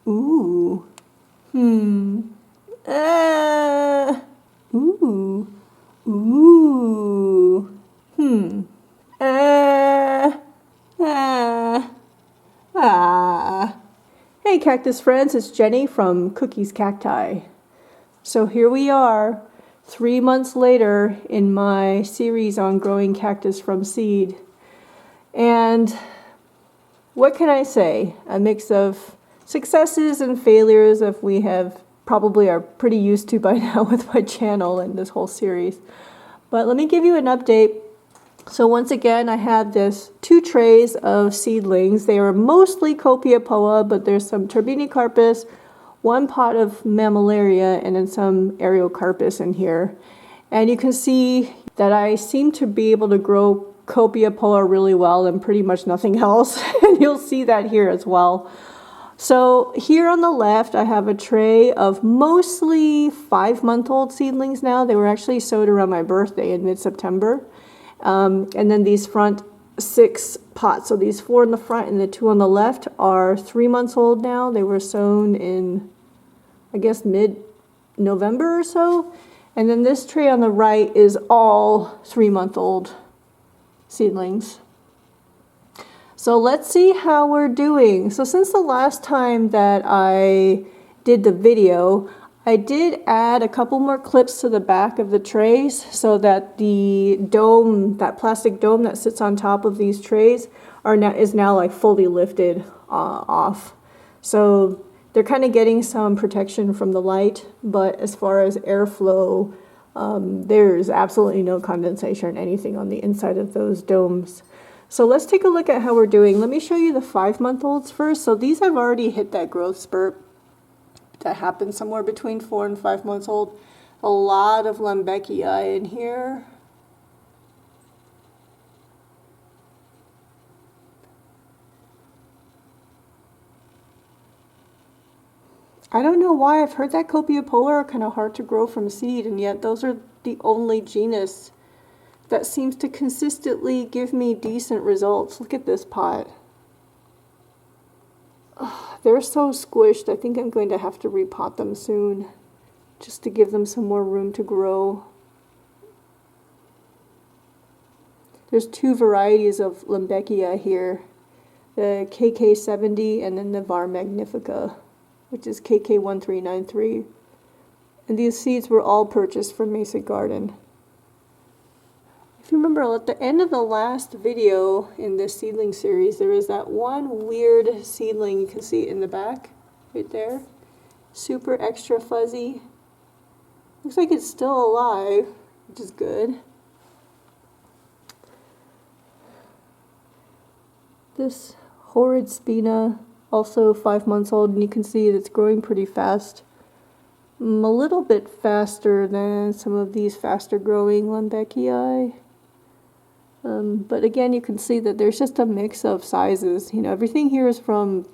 Ooh. Ooh. Ooh. Hey cactus friends, it's Jenny from Cookie's Cacti. So here we are, 3 months later in my series on growing cactus from seed. And what can I say? A mix of successes and failures that we have probably are pretty used to by now with my channel and this whole series. But let me give you an update. So once again, I have this 2 trays of seedlings. They are mostly Copiapoa, but there's some Turbinicarpus, 1 pot of Mammillaria, and then some Ariocarpus in here. And you can see that I seem to be able to grow Copiapoa really well and pretty much nothing else. And you'll see that here as well. So here on the left, I have a tray of mostly 5-month-old seedlings now. They were actually sowed around my birthday in mid-September. And then these front 6 pots, so these 4 in the front and the 2 on the left are 3 months old now. They were sown in, I guess, mid-November or so. And then this tray on the right is all 3-month-old seedlings. So let's see how we're doing. So since the last time that I did the video, I did add a couple more clips to the back of the trays so that the dome, that plastic dome that sits on top of these trays is now like fully lifted off. So they're kind of getting some protection from the light, but as far as airflow, there's absolutely no condensation or anything on the inside of those domes. So let's take a look at how we're doing. Let me show you the 5-month-olds first. So these have already hit that growth spurt that happens somewhere between 4 and 5 months old. A lot of Lembeckiae in here. I don't know why I've heard that Copiapoa are kind of hard to grow from seed, and yet those are the only genus that seems to consistently give me decent results. Look at this pot. They're so squished. I think I'm going to have to repot them soon just to give them some more room to grow. There's 2 varieties of Lembeckia here, the KK70 and then the VAR Magnifica, which is KK1393. And these seeds were all purchased from Mesa Garden. If you remember, at the end of the last video in this seedling series, there is that one weird seedling, you can see it in the back, right there. Super extra fuzzy. Looks like it's still alive, which is good. This horrid spina, also 5 months old, and you can see it's growing pretty fast. A little bit faster than some of these faster growing Lembeckiae. But again, you can see that there's just a mix of sizes. You know, everything here is from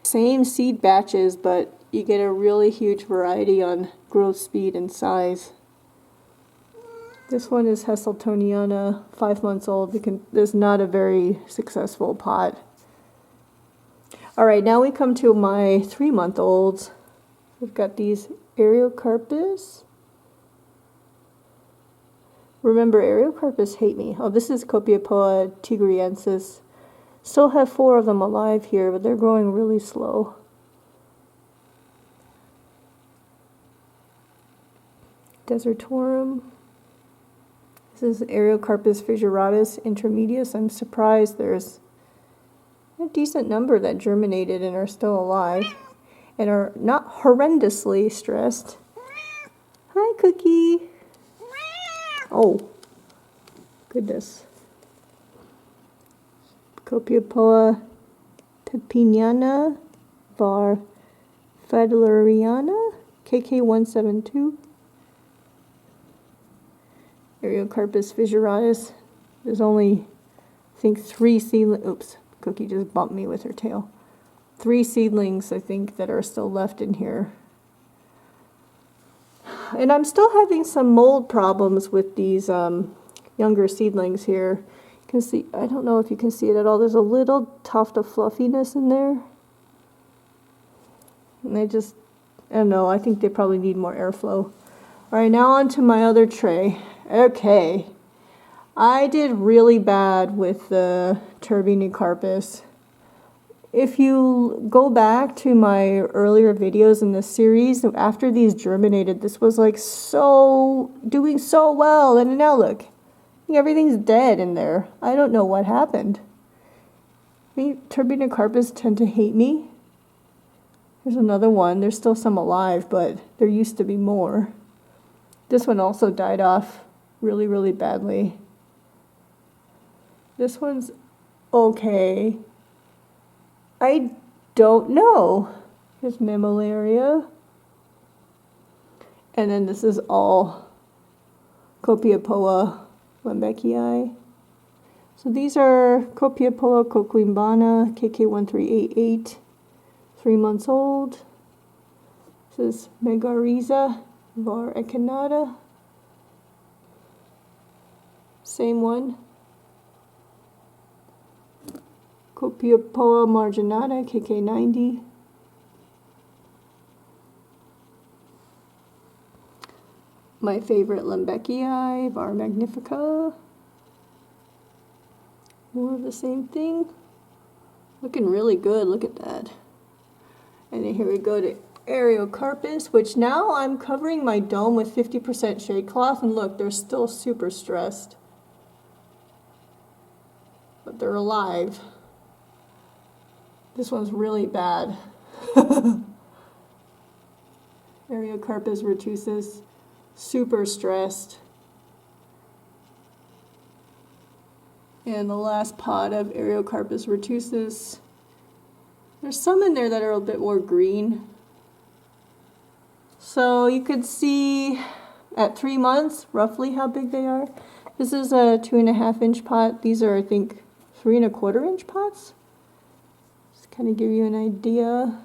same seed batches, but you get a really huge variety on growth speed and size. This one is Heseltoniana, 5 months old. There's not a very successful pot. All right, now we come to my 3-month-olds. We've got these Ariocarpus. Remember, Ariocarpus hate me. Oh, this is Copiapoa tigriensis. Still have 4 of them alive here, but they're growing really slow. Desertorum. This is Ariocarpus fissuratus intermedius. I'm surprised there's a decent number that germinated and are still alive and are not horrendously stressed. Hi, Cookie. Oh, goodness. Copiapoa pepiniana var fadleriana, KK172. Ariocarpus fissuratus. There's only, I think, 3 seedlings. Oops, Cookie just bumped me with her tail. 3 seedlings, I think, that are still left in here. And I'm still having some mold problems with these younger seedlings here. You can see, I don't know if you can see it at all, there's a little tuft of fluffiness in there. And they just, I don't know, I think they probably need more airflow. Alright, now on to my other tray. Okay. I did really bad with the Turbinicarpus. If you go back to my earlier videos in this series, after these germinated, this was like doing so well, and now look, everything's dead in there. I don't know what happened. Turbinicarpus tend to hate me. There's another one. There's still some alive, but there used to be more. This one also died off really, really badly. This one's okay. I don't know. Here's Mammillaria. And then this is all Copiapoa Lembeckii. So these are Copiapoa coquimbana KK1388, 3 months old. This is Megariza var echinata. Same one. Copiapoa marginata, KK90. My favorite Lembeckii, var magnifica. More of the same thing. Looking really good, look at that. And then here we go to Ariocarpus, which now I'm covering my dome with 50% shade cloth, and look, they're still super stressed. But they're alive. This one's really bad. Ariocarpus retusus, super stressed. And the last pot of Ariocarpus retusus. There's some in there that are a bit more green. So you could see at 3 months roughly how big they are. This is a 2.5 inch pot. These are, I think, 3.25 inch pots. Kind of give you an idea.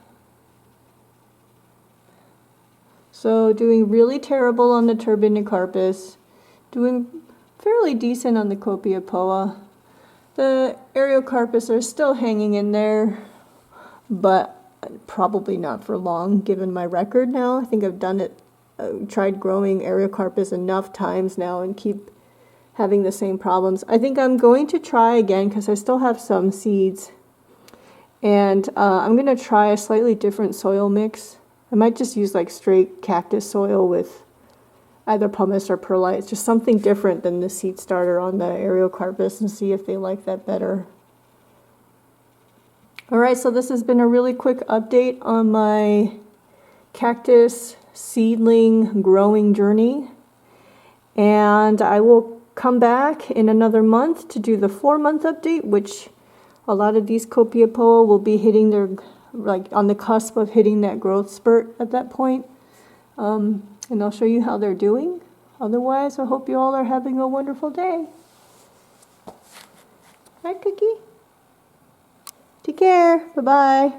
So doing really terrible on the Turbinicarpus, doing fairly decent on the Copiapoa. The Ariocarpus are still hanging in there, but probably not for long given my record now. I think I've done it, tried growing Ariocarpus enough times now and keep having the same problems. I think I'm going to try again because I still have some seeds. And I'm going to try a slightly different soil mix. I might just use like straight cactus soil with either pumice or perlite. Just something different than the seed starter on the Ariocarpus and see if they like that better. Alright, so this has been a really quick update on my cactus seedling growing journey. And I will come back in another month to do the 4-month update, which a lot of these Copiapoa will be hitting their, like on the cusp of hitting that growth spurt at that point. And I'll show you how they're doing. Otherwise, I hope you all are having a wonderful day. Hi, Cookie. Take care. Bye-bye.